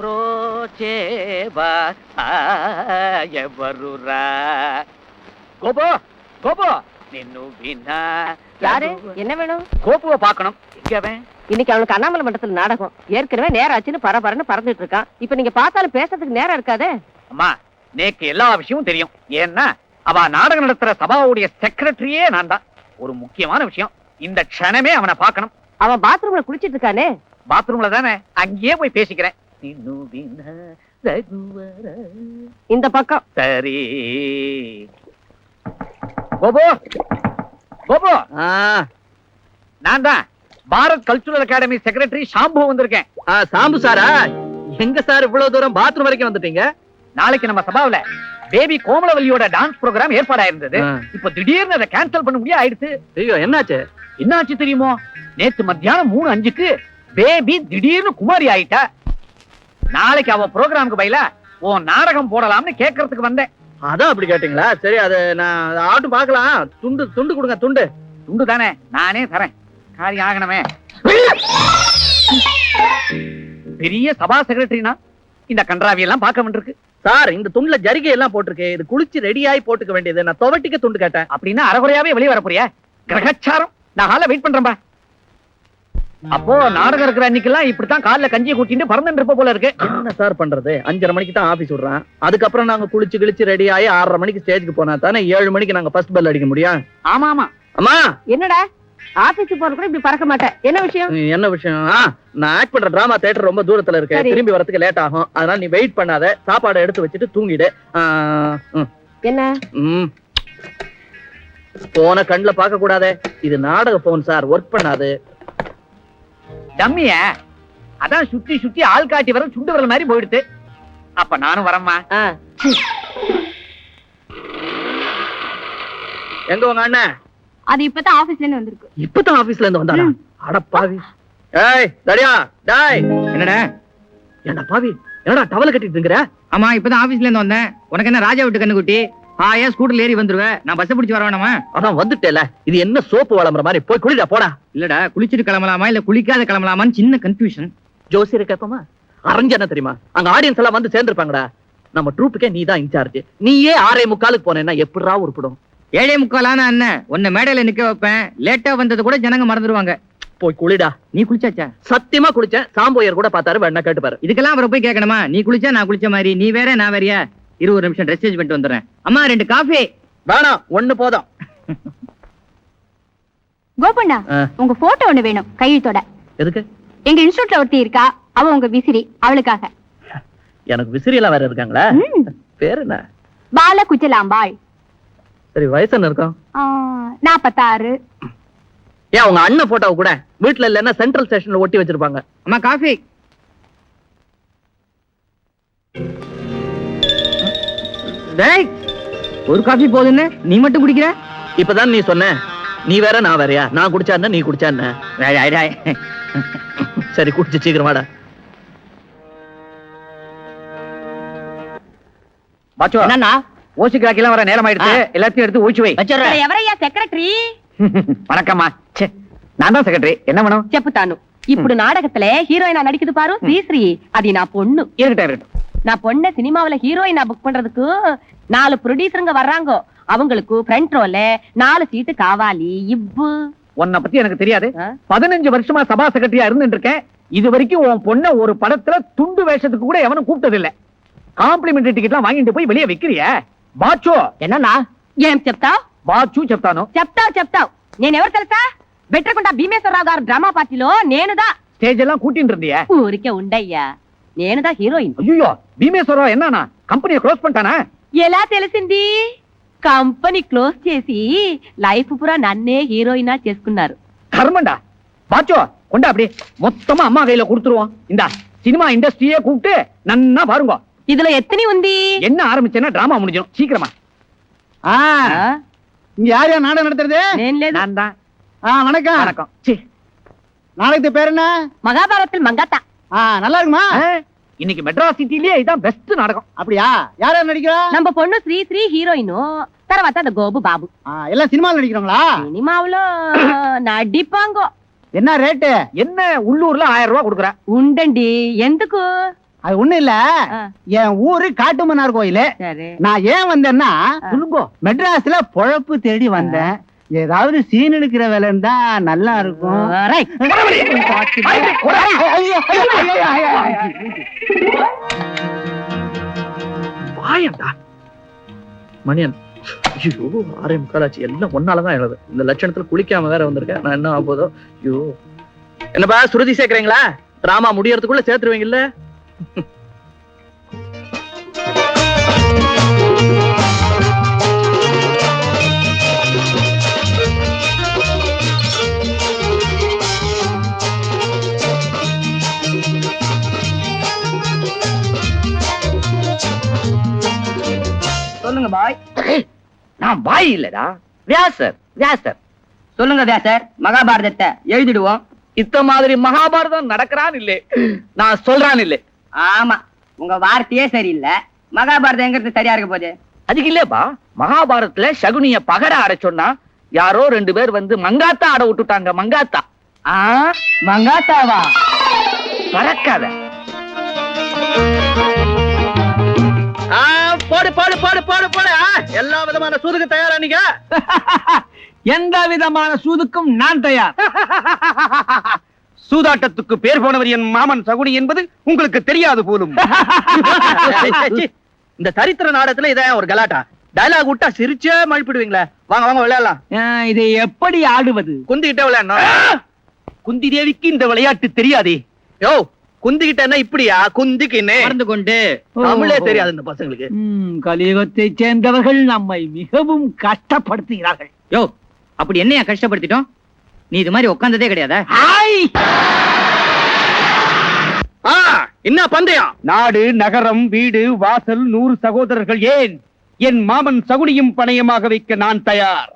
బ్రోచేవా ఎవరురా கோபு கோபு நின்னு வினா யாரு என்ன வேணும்? கோபுவை பார்க்கணும். எங்க அவன்? இன்னைக்கு அவனுக்கு அண்ணாமலை மண்டபத்துல நாடகம். ஏற்கனவே நேரம் ஆச்சுன்னு பரபரன்னு பறந்துட்டு இருக்கான். இப்ப நீங்க பார்த்தாலும் பேசுறதுக்கு நேரம் இருக்காதே. அம்மா நேக்கு எல்லா விஷயமும் தெரியும். ஏன்னா அவ நாடகம் நடத்துற சபாவுடைய செக்ரட்டரியே நான் தான். ஒரு முக்கியமான விஷயம், இந்த க்ஷணமே அவனை பார்க்கணும். அவன் பாத்ரூம்ல குளிச்சிட்டு இருக்கானே. பாத்ரூம்ல தானே, அங்கேயே போய் பேசிக்கிறேன். இந்த பக்கம். சரி கோபு, கோபு நான் தான் Bharat cultural academy secretary shampoo வந்திருக்கேன். சாம்பு சாரா? எங்க சார் இவ்வளவு தூரம் பாத்ரூம் வரைக்கும் வந்துட்டீங்க? நாளைக்கு நம்ம சபாவில பேபி கோமலவல்லியோட டான்ஸ் ப்ரோகிராம் ஏற்பாடா இருந்தது. இப்ப திடீர்னு அதை கேன்சல் பண்ண முடியாது ஆயிடுச்சு. ஐயோ, என்னாச்சு? என்னாச்சு தெரியுமோ? நேத்து மத்தியானம் 3:05க்கு பேபி திடீர்னு குமாரி ஆயிட்டா. நாளைக்கு அவ ப்ரோகிராமுக்கு பயில உன் நாடகம் போடலாம்னு கேட்கறதுக்கு வந்தேன். அதான் அப்படி கேட்டீங்களா? சரி, அது நான் ஆட்டு பாக்கலாம். துண்டு துண்டு கொடுங்க. துண்டு துண்டு தானே, நானே தரேன். காரியம் ஆகணுமே. பெரிய சபா செக்ரட்டரினா இந்த கன்றாவி எல்லாம் பார்க்க வேண்டியிருக்கு. சார், இந்த துண்டுல ஜரிகை எல்லாம் போட்டிருக்கு. இது குளிச்சு ரெடி ஆகி போட்டுக்க வேண்டியது. நான் துவட்டிக்க துண்டு கேட்டேன். அப்படின்னா அரைகுறையாவே வெளியே வர போறியா? கிரகச்சாரம். நான் ஹால வெயிட் பண்றேன்பா. அப்போ நாடகம் இருக்கிற அன்னைக்கெல்லாம் இப்படித்தான் காலைல கஞ்சியை கூட்டிட்டு பறந்துட்டு இருப்ப போல இருக்கு. என்ன சார் பண்றது? 5:30 மணிக்கு தான் ஆபீஸ் விடுறான். அதுக்கப்புறம் நாங்க குளிச்சு கிழிச்சு ரெடி ஆகி 6:30 மணிக்கு ஸ்டேஜ்க்கு போனா தானே 7 மணிக்கு நாங்க ஃபர்ஸ்ட் பெல் அடிக்க முடியும். ஆமா ஆமா. அம்மா, என்னடா ஆபீஸ்க்கு போறது கூட இப்படி பறக்க மாட்டேன். என்ன விஷயம்? என்ன விஷயம்? நான் ஆக்ட் பண்ற டிராமா தியேட்டர் ரொம்ப தூரத்துல இருக்கு. திரும்பி வரதுக்கு லேட் ஆகும். அதனால நீ வெயிட் பண்ணாத. சாப்பாடு எடுத்து வச்சுட்டு தூங்கிடு. என்ன? போன கண்ணுல பார்க்க கூடாதே. இது நாடக போன் சார், ஒர்க் பண்ணாது. டம்மிய அதான் சுத்தி சுத்தி ஆள் காட்டி வர சுண்டு வரல் மாதிரி போயிடுது. அப்ப நானும் வரேம்மா. எங்க உங்க அண்ணன்? அது இப்பதான் ஆபீஸ்ல இருந்து வந்திருக்கு. இப்பதான் ஆபீஸ்ல இருந்து வந்தாரா? அட பாவி. ஏய் தடியா, டேய். என்னடா? ஏண்டா பாவி, என்னடா டவல் கட்டிட்டு இருக்கற? ஆமா, இப்பதான் ஆபீஸ்ல இருந்து வந்தேன். உனக்கு என்ன ராஜா விட்டு கண்ணு குட்டி? ஆயா ஸ்கூட்டர்ல ஏறி வந்துருவேன். நான் பஸ் பிடிச்சு வர வேணாமா? அதான் வந்துட்டேல. இது என்ன சோப்பு வளம்பற மாதிரி? போய் குளிடா போடா. இல்லடா, குளிச்சிட்டு கிளம்பலாமா இல்ல குளிக்காத கிளம்பலாமான்னு சின்ன கன்ஃபியூஷன். ஜோசியரை கேப்பமா? அரஞ்சு என்ன தெரியுமா? அங்க ஆடியன்ஸ் எல்லாம் வந்து சேர்ந்திருப்பாங்கடா. நம்ம ட்ரூப்புக்கே நீ தான் இன்சார்ஜ். நீயே 6:45 போனேன்னா எப்படிரா உருப்படும்? 7:45 அண்ணன் உன்னை மேடையில நிக்க வைப்பேன். லேட்டா வந்தது கூட ஜனங்க மறந்துடுவாங்க. போய் குளிடா. நீ குளிச்சாச்சா? சத்தியமா குளிச்சேன். சாம்போயர் கூட பார்த்தாரு. வேணா கேட்டுப்பாரு. இதுக்கெல்லாம் அவரை போய் கேட்கணுமா? நீ குளிச்சா நான் குளிச்ச மாதிரி. நீ வேற நான் வேறையா? 20 நிமிஷம் ட்ரெஸ் சேஞ்ச் பண்ணிட்டு வந்துடுறேன். அம்மா 2 காஃபி. வேணாம், 1 போதும். கோபண்ணா, உங்க போட்டோ ஒண்ணு வேணும் கையெழுத்தோட. எதுக்கு? எங்க இன்ஸ்டியூட்ல ஒருத்தி இருக்கா, அவ உங்க விசிறி, அவளுக்காக. எனக்கு விசிறி எல்லாம் வேற இருக்காங்களா? பேர் என்ன? பால குச்சலாம்பாள். சரி, வயசு என்ன இருக்கும்? 46. ஏன் உங்க அண்ணன் போட்டோ கூட வீட்டுல இல்லன்னா சென்ட்ரல் ஸ்டேஷன்ல ஒட்டி வச்சிருப்பாங்க. அம்மா காஃபி. டேய், ஒரு காஃபி போதுன்னு நீ மட்டும் குடிக்கிற? இப்பதான் நீ சொன்ன. நீ வேற நான் வேறயா? நான் குடிச்சா என்ன, நீ குடிச்சா என்ன? சரி, குடிச்சு சீக்கிரம் வாடா. பாச்சோ, என்னன்னா ஓசிக்காக்கெல்லாம் வர நேரம் ஆயிடுச்சு. எல்லாத்தையும் எடுத்து ஊச்சி வை. ఎవరయ్యా సెక్రటరీ? வணக்கம்மா. நான் தான் செக்ரட்டரி. என்ன வேணும்? చెప్పుతాను. ఇప్పుడు నాటకத்துல హీరోయినా నడిக்குது பாரு, శ్రీశ్రీ. అది నా பொண்ணு. இருக்கட்டும். நான் பொண்ண சினிமாவில ஹீரோயினா புக் பண்றதுக்கு 4 ப்ரொடியூசருங்க வர்றாங்க. அவங்களுக்கு ஃப்ரண்ட் ரோல 4 சீட்டு காவாலி. இவ்வு உன்னை பத்தி எனக்கு தெரியாது. 15 வருஷமா சபா செக்ரட்டரியா இருந்துட்டு இருக்கேன். இது வரைக்கும் உன் பொண்ண ஒரு படத்துல துண்டு வேஷத்துக்கு கூட எவனும் கூப்பிட்டது இல்ல. காம்ப்ளிமெண்டரி டிக்கெட் எல்லாம் வாங்கிட்டு போய் வெளியே வைக்கிறிய? బాచో என்னன்னா ఏం చెప్తావ్? బాచు చెప్తాను. చెప్తావ్. నేనెవరు తెలుసా? బెట్రకుంట భీమేశ్వరరావు గారు డ్రామా పార్టీలో నేనుదా స్టేజ్ ఎல்லாம் கூட்டிட்டு இருந்தியே. ఊరికే ఉండయ్యా, నేనుదా హీరోయిన్. అయ్యో, భీమేశ్వరరావు ఎన్నానా కంపెనీ క్లోజ్ பண்ணிட்டானா? ఎలా తెలిసింది? కంపెనీ క్లోజ్ చేసి లైఫ్ పురా నన్నే హీరోయినా చేసుకున్నారు. கர்மண்டா. బాచோ கொண்டா, அப்படி மொத்தமா அம்மா கையில கொடுத்துருவோம். இந்த சினிமா இண்டஸ்ட்ரியே கூப்பிட்டு நன்னா பாருங்க. இதுல எத்தனை உந்தி? என்ன ஆரம்பிச்சேன்னா டிராமா முடிஞ்சிடும் சீக்கிரமா. இங்க யார் யார் நாடகம் நடத்துறது? நான் தான். வணக்கம். வணக்கம். நாடகத்துக்கு பேர் என்ன? மகாபாரத்தில் மங்காத்தா. நல்லா இருக்குமா? இன்னைக்கு மெட்ராஸ் சிட்டிலேயே இதான் பெஸ்ட் நாடகம். அப்படியா? யார் யார் நடிக்கிறா? நம்ம பொண்ணு శ్రీశ్రీ హీరోయిన్, తర్వాత அந்த கோபு பாபு. எல்லாம் சினிமாவில் நடிக்கிறோங்களா? சினிமாவுல நடிப்பாங்க. என்ன ரேட்டு? என்ன உள்ளூர்ல 1000 ரூபாய் கொடுக்குற? ఉండండి. ఎందుకు? அது ஒண்ணு இல்ல, ஆ. என் ஊரு காட்டுமன்னார் கோயிலு. சரி நான் ஏன் வந்தேன்னா, சொல்லுங்க. மெட்ராஸ்ல பொழப்பு தேடி வந்தேன். ஏதாவது சீன் எடுக்கிற வேலை இருந்தா நல்லா இருக்கும். ரைட். வாயண்டா மணியன். ஐயோ 6:45 ஆச்சு. எல்லாம் ஒன்னாலதான் எழுது. இந்த லட்சணத்துல குளிக்காம வேற வந்திருக்கேன். நான் என்ன ஆகுதோ. ஐயோ என்னப்பா சுருதி சேர்க்கறீங்களா? டிராமா முடியறதுக்குள்ள சேர்த்துருவீங்கல்ல? சொல்லுங்க பாய். நான் பாய் இல்லடா, வியாசர். வியாசர் சொல்லுங்க வியாசர், மகாபாரதத்தை எழுதிடுவோம். இத்த மாதிரி மகாபாரதம் நடக்கிறான் இல்லே, நான் சொல்றான் இல்லே. ஆமா, உங்க வார்த்தையே சரியில்லை. மகாபாரதம் எங்கிறது சரியா இருக்க போகுது? அதுக்கு இல்லப்பா, மகாபாரதத்துல சகுனிய பகட ஆட சொன்னா யாரோ 2 பேர் வந்து மங்காத்தா ஆட விட்டுட்டாங்க. மங்காத்தா. மங்காத்தாவா? பறக்காத. போடு போடு போடு போடு போடு. எல்லா விதமான சூதுக்கு தயாரா நீங்க? எந்த விதமான சூதுக்கும் நான் தயார். சூதாட்டத்துக்கு பேர் போனவர் என் மாமன் சகுனி என்பது உங்களுக்கு தெரியாது போலும். இந்த சரித்திர நாடகத்துல இதான் ஒரு கலாட்டா. டயலாக் விட்டா சிரிச்சே மழுப்பிடுவீங்களே. வாங்க வாங்க விளையாடலாம். இதை எப்படி ஆடுவது? குந்திக்கிட்டே விளையாடணும். குந்தி தேவிக்கு இந்த விளையாட்டு தெரியாதே. யோ குந்திக்கிட்டேன்னா இப்படியா? குந்திக்கின்னு மறந்து கொண்டு தமிழே தெரியாது இந்த பசங்களுக்கு. கலியுகத்தை சேர்ந்தவர்கள் நம்மை மிகவும் கஷ்டப்படுத்துகிறார்கள். யோ, அப்படி என்னையா கஷ்டப்படுத்திட்டோம்? நீ இது மாதிரி உட்கார்ந்ததே கிடையாதா? என்ன பந்தயம்? நாடு, நகரம், வீடு, வாசல், 100 சகோதரர்கள், ஏன் என் மாமன் சகுனியும் பணயமாக வைக்க நான் தயார்.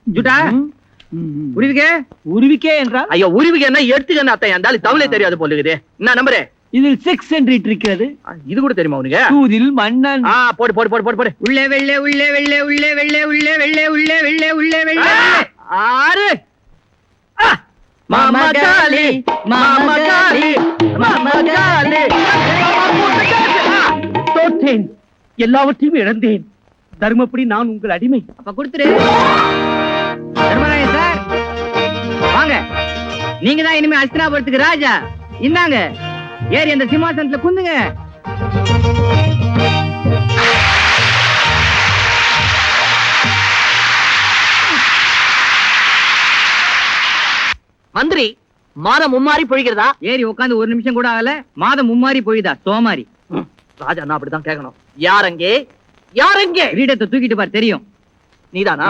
ஜுட்டா புரியுதுக்கே? உருவிக்கே என்றால் ஐயோ உருவிக்கு என்ன எடுத்துக்க அத்தை இருந்தாலும் தமிழே தெரியாது போல இருக்குது. என்ன நம்பரு? இதில் 6 என்று இருக்கிறது. இது கூட தெரியுமா உனக்கு? சூதில் மன்னன். போடு போடு போடு போடு போடு. உள்ளே வெள்ளே உள்ளே வெள்ளே உள்ளே வெள்ளே உள்ளே வெள்ளே உள்ளே வெள்ளே உள்ளே வெள்ளே 6. மாமா காளி மாமா காளி மாமா காளி. தோற்றேன், எல்லாவற்றையும் இழந்தேன். தர்மப்படி நான் உங்கள் அடிமை. அப்ப கொடுத்துரு. தர்மராயன் சார் வாங்க. நீங்க தான் இனிமே அஸ்தினாபுரத்துக்கு ராஜா. இந்தாங்க, ஏறி அந்த சிம்மாசனத்துல குந்துங்க. மந்திரி மாதம் மும்மாறி பொழிகிறதா? ஏறி உட்காந்து 1 நிமிஷம் கூட ஆகல, மாதம் மும்மாறி பொழிதா? சோமாரி. ராஜா நான் அப்படிதான் கேட்கணும். யாரங்கே யாரங்கே? கிரீடத்தை தூக்கிட்டு பார், தெரியும். நீதானா?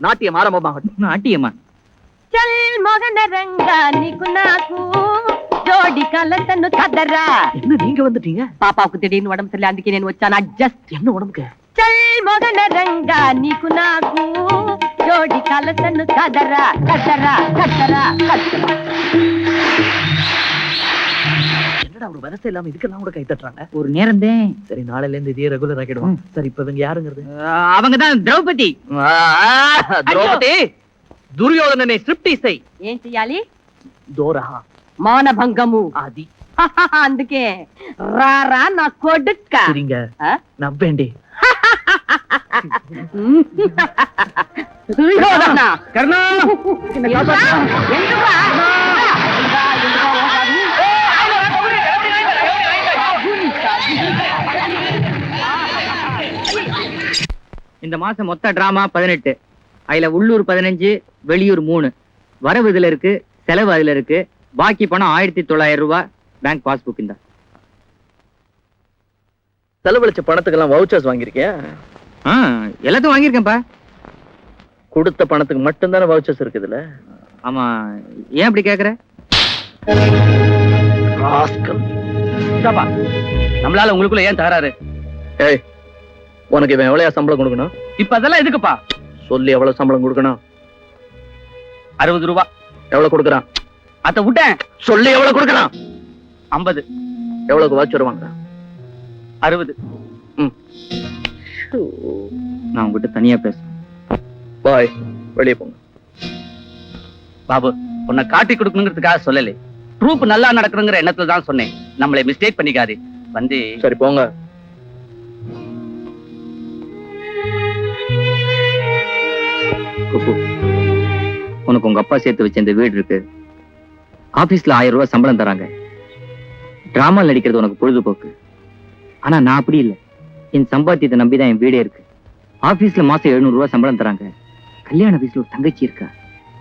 நாட்டியம் ஆரம்பமாகட்டும். நாட்டியம்மா. చల్ మొగన రంగా నీకు నాకు జోడి కలతను కదరా. என்ன நீங்க வந்துட்டீங்க? పాపాకు திடீர்னு உடம்பு சரியில்லை, అందుకే నేను వచ్చాను. అడ్జస్ట్. என்ன உடம்புக்கு? చల్ మొగన రంగా నీకు నాకు జోడి కలతను కదరా కదరా కదరా కదరా. என்னடா ஒரு விவசாய இல்லாம இதுக்கெல்லாம் கூட கை தட்டுறாங்க. ஒரு நேரம் தான். சரி நாளையில இருந்து இதே ரெகுலர் ஆக்கிடுவோம். சரி இப்ப இவங்க யாருங்கிறது? அவங்கதான் திரௌபதி. திரௌபதி துரியோதனனை சிருப்டி செய். ఏం చెయ్యాలి? தோரா మానభంగము. ஆதி. అందుకే రారా నా కొడుక్క. சரிங்க நம்பேண்டி. దుర్యోధన கர்ணா, ఎందుకురా? இந்த மாசம் மொத்த டிராமா 18. அதுல உள்ளூர் 15, வெளியூர் 3. வரவு இதுல இருக்கு, செலவு அதுல இருக்கு. பாக்கி பணம் 1900 ரூபாய். பேங்க் பாஸ்புக் இந்த. செலவழிச்ச பணத்துக்கெல்லாம் வவுச்சர்ஸ் வாங்கியிருக்கேன். எல்லாத்தையும் வாங்கியிருக்கேன்ப்பா. கொடுத்த பணத்துக்கு மட்டும்தானே வவுச்சர்ஸ் இருக்குதுல்ல? ஆமா, ஏன் அப்படி கேக்குற? நம்மளால உங்களுக்குள்ள ஏன் தகராறு? ஏய் உனக்கு இவன் எவ்வளவு சம்பளம் கொடுக்கணும்? இப்ப அதெல்லாம் எதுக்குப்பா? சொல்லி எவ்வளவு சம்பளம் கொடுக்கணும்? 60 ரூபா. எவ்வளவு கொடுக்கறான்? அத விட்டேன். சொல்லி எவ்வளவு கொடுக்கறான்? 50. எவ்வளவு வவுச்சர் வாங்குறான்? 60. நான் உங்ககிட்ட தனியா பேசுறேன். பாய், வெளியே போங்க. பாபு, உன்னை காட்டி கொடுக்கணுங்கிறதுக்காக சொல்லலை. ட்ரூப் நல்லா நடக்கணுங்கிற எண்ணத்துல தான் சொன்னேன். நம்மளை மிஸ்டேக் பண்ணிக்காது வந்து சரி போங்க. குப்பு, உனக்கு உங்க அப்பா சேர்த்து வச்ச இந்த வீடு இருக்கு. ஆபீஸ்ல 1000 ரூபாய் சம்பளம் தராங்க. டிராமா நடிக்கிறது உனக்கு பொழுதுபோக்கு. ஆனா நான் அப்படி இல்லை. என் சம்பாத்தியத்தை நம்பிதான் என் வீடே இருக்கு. ஆபீஸ்ல மாசம் 700 ரூபாய் சம்பளம் தராங்க. கல்யாண வயசுல ஒரு தங்கச்சி இருக்கா.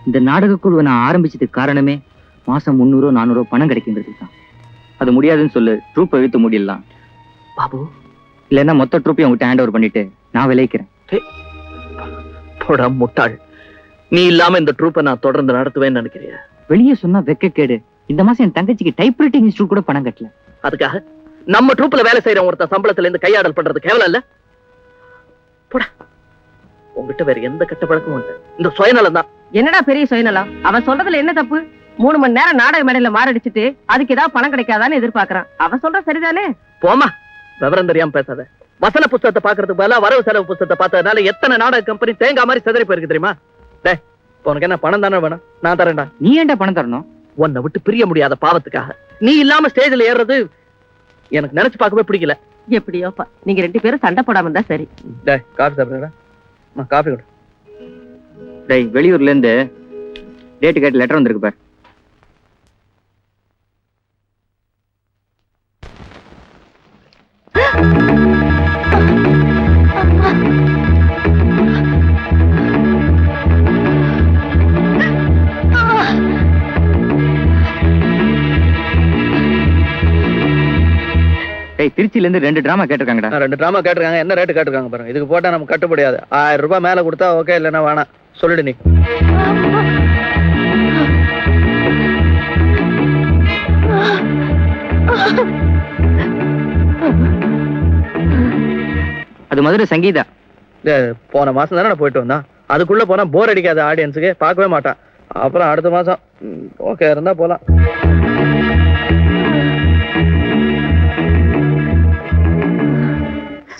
இந்த நாடக குழுவை நான் ஆரம்பிச்சதுக்கு காரணமே மாசம் 300 400 பணம் கிடைக்குங்கிறது தான். அது முடியாதுன்னு சொல்லு, ட்ரூப்பை இழுத்து முடியலாம் பாபு, இல்லைன்னா மொத்த ட்ரூப்பையும் உங்ககிட்ட ஹேண்ட் ஓவர் பண்ணிட்டு நான் விளைவிக்கிறேன். போடா முட்டாள். நீ இல்லாம இந்த ட்ரூப்பை நான் தொடர்ந்து நடத்துவேன்னு நினைக்கிறியா? வெளியே சொன்னா வெக்கக்கேடு. இந்த மாசம் என் தங்கச்சிக்கு டைப்ரைட்டிங் இன்ஸ்டியூட் கூட பணம் கட்டல. அதுக்காக நம்ம ட்ரூப்ல வேலை செய்யற ஒருத்தன் சம்பளத்துல இருந்து கையாடல் பண்றது கேவலம் இல்ல? போடா. உங்ககிட்ட வேற எந்த கெட்ட பழக்கமும் இல்ல, இந்த சுயநலம் தான். என்னடா பெரிய சுயநலம்? அவன் சொல்றதுல என்ன தப்பு? 3 மணி நேரம் நாடக மேடையில மாரடிச்சிட்டு அதுக்கு ஏதாவது பணம் கிடைக்காதான்னு எதிர்பார்க்கறான். அவன் சொல்ற சரிதானே? போமா, விவரம் தெரியாம பேசாத. வசன புஸ்தகத்தை பாக்குறதுக்கு பதிலா வரவு செலவு புஸ்தகத்தை பார்த்ததுனால எத்தனை நாடக கம்பெனி தேங்காய் மாதிரி சிதறி போயிருக்கு தெரியுமா? டே, உனக்கு என்ன பணம் தானே வேணும்? நான் தரேன்டா. நீ ஏன்டா பணம் தரணும்? உன்னை விட்டு பிரிய முடியாத பாவத்துக்காக. நீ இல்லாம ஸ்டேஜ்ல ஏறது எனக்கு நினைச்சு பார்க்கவே பிடிக்கல. எப்படியோப்பா, நீங்க 2 பேரும் சண்டை போடாம இருந்தா சரி. டேய், காஃபி சாப்பிடுறா. காஃபி கொடு. டேய், வெளியூர்ல இருந்து டேட் கேட்டு லெட்டர் வந்திருக்கு பார். திருச்சியில இருந்து 2 டிராமா கேட்டிருக்காங்கடா. 2 டிராமா கேட்டிருக்காங்க. என்ன ரேட்டு கேட்டிருக்காங்க பாருங்க. இதுக்கு போட்டா நமக்கு கட்டுப்படியாது. 1000 ரூபாய் மேல கொடுத்தா ஓகே, இல்லைன்னா வேணாம். சொல்லிடு நீ. அது மதுரை சங்கீதா. போன மாசம் தானே நான் போயிட்டு வந்தான். அதுக்குள்ள போனா போர் அடிக்காத ஆடியன்ஸுக்கு, பார்க்கவே மாட்டான். அப்புறம் அடுத்த மாசம் ஓகே இருந்தா போலாம்.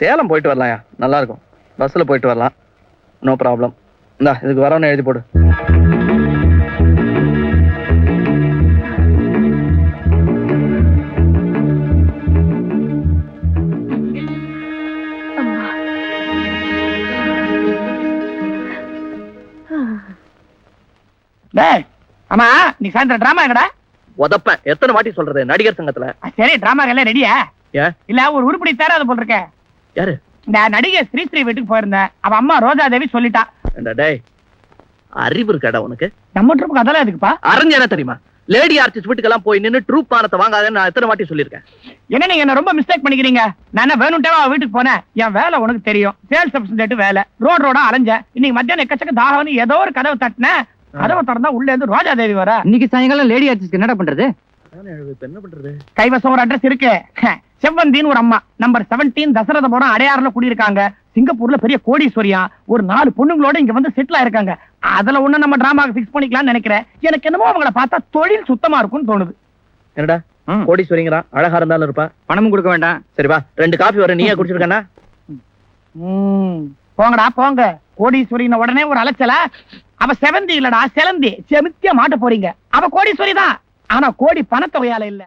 சேலம் போயிட்டு வரலாம்யா, நல்லா இருக்கும். பஸ்ல போயிட்டு வரலாம், நோ ப்ராப்ளம். இந்தா இதுக்கு வரவன்னு எழுதி போடு. ஆமா, நீ சாயந்தரம் டிராமா எங்கடா? உதப்பேன். எத்தனை வாட்டி சொல்றது நடிகர் சங்கத்துல? சரி, டிராமா எல்லாம் ரெடியா? இல்ல ஒரு உருப்படி தேராது போல் இருக்க. யாரு? இந்த நடிகை ஸ்ரீ வீட்டுக்கு போயிருந்தேன். அவ அம்மா ரோஜா தேவி சொல்லிட்டா. டேய், அறிவு இருக்காடா உனக்கு? நம்ம ட்ரூப்புக்கு அதெல்லாம் எதுக்குப்பா? அரஞ்சு என்ன தெரியுமா? லேடி ஆர்டிஸ்ட் வீட்டுக்கெல்லாம் போய் நின்னு ட்ரூப் பானத்தை வாங்காதேன்னு நான் எத்தனை வாட்டி சொல்லியிருக்கேன். என்ன நீங்க என்ன ரொம்ப மிஸ்டேக் பண்ணிக்கிறீங்க? நான் என்ன வேணும்ட்டே வீட்டுக்கு போனேன். என் வேலை உனக்கு தெரியும். சேல்ஸ் ரெப்ரசன்டேட்டிவ் வேலை. ரோடா அலைஞ்சேன். இன்னைக்கு மத்தியானம் எக்கச்சக்க தாகவனு ஏதோ ஒரு கதவு தட்டினேன். கதவை திறந்தா உள்ள இருந்து ரோஜா தேவி வர. இன்னைக்கு சாயங்காலம் லேடி ஆர்டிஸ்ட் என்னடா பண்றது? என்ன பண்றது? கைவசம் ஒரு அட்ரஸ் இருக்கு. செவ்வந்தின்னு ஒரு அம்மா, நம்பர் 17 தசரதபுரம் அடையாறுல குடியிருக்காங்க. சிங்கப்பூர்ல பெரிய கோடீஸ்வரியா. ஒரு 4 பொண்ணுங்களோட இங்க வந்து செட்டில் ஆயிருக்காங்க. அதுல ஒண்ணு நம்ம டிராமாக்கு ஃபிக்ஸ் பண்ணிக்கலாம்னு நினைக்கிறேன். எனக்கு என்னமோ அவங்கள பார்த்தா தொழில் சுத்தமா இருக்கும்னு தோணுது. என்னடா கோடீஸ்வரிங்கிறான்? அழகா இருந்தாலும் இருப்பா. பணமும் கொடுக்க வேண்டாம். சரிப்பா, 2 காபி வர. நீயே குடிச்சிருக்கா? போங்கடா போங்க. கோடீஸ்வரின உடனே ஒரு அலைச்சல. அவ செவந்தி இல்லடா, செலந்தி. செமித்தியா மாட்ட போறீங்க. அவ கோடீஸ்வரி தான், ஆனா கோடி பணத்தொகையால இல்ல.